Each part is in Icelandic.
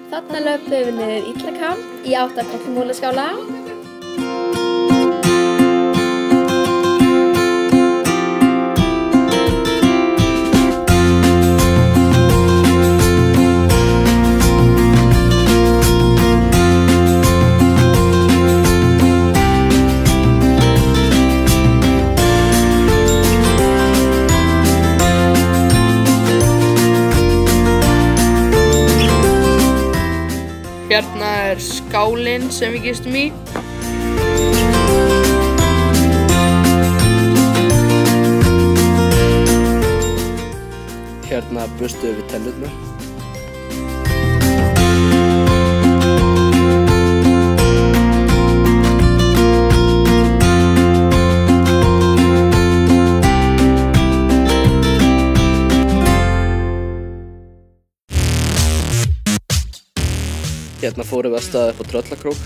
Þarna löpum við niður Illakam í átt að Kollumúlaskála. Hérna skálinn sem við gistum í. Hérna bustuðum við tennurnar. Hérna fórum við að staða upp á Tröllakrók.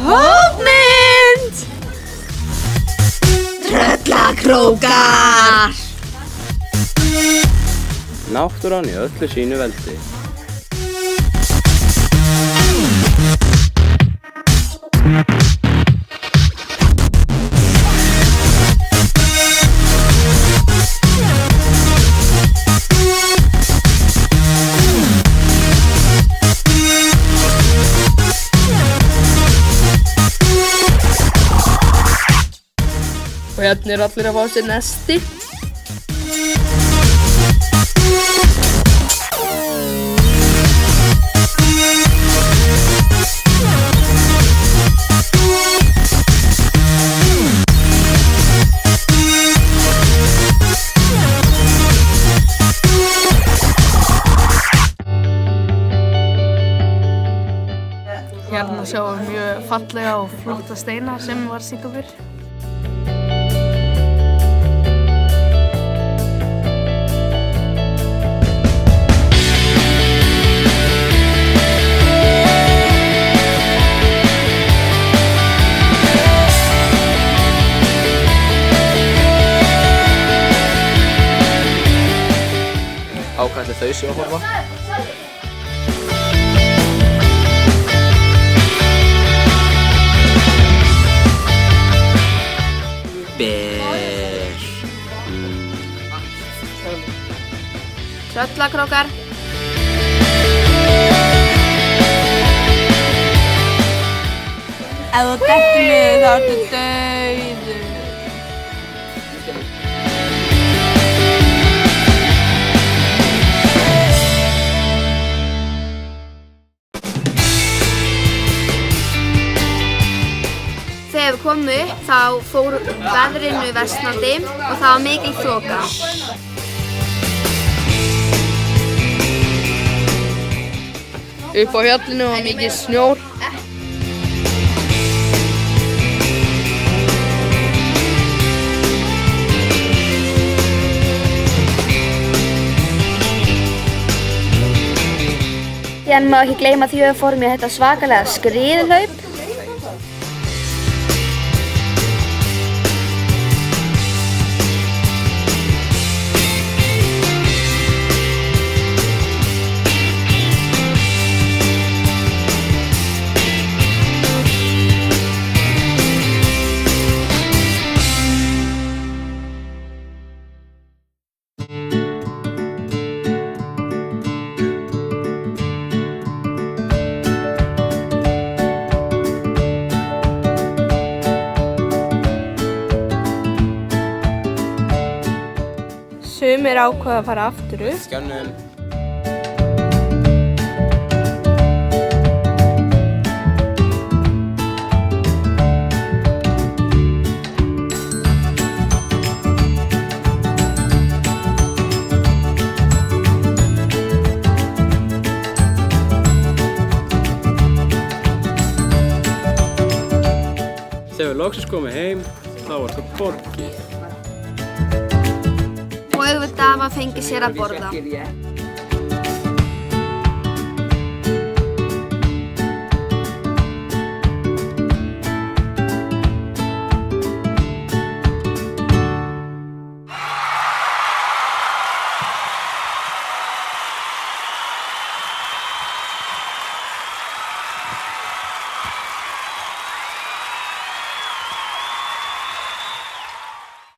Hópmynd! Tröllakrókar! Náttúran í öllu sínu veldi. Og hérna allir að fá sér nesti. Hérna sjáum við mjög fallega og flotta steina sem var sýnt okkur. Á hvað ætli þau séu að horfa? Ber. Tröllakrókar. Ef þú dettur niður þá ertu dauður. Þegar við komum upp þá fór veðrinu versnandi og það var mikil þoka. Upp á fjallinu var mikið snjór. Síðan má ekki gleyma því að við fórum í þetta svakalega skriðhlaup. Sumir ákveða að fara aftur upp. Skjánum. Þegar við loksins komum heim, þá var þetta borgið. Og auðvitað að maður fengi sér að borða.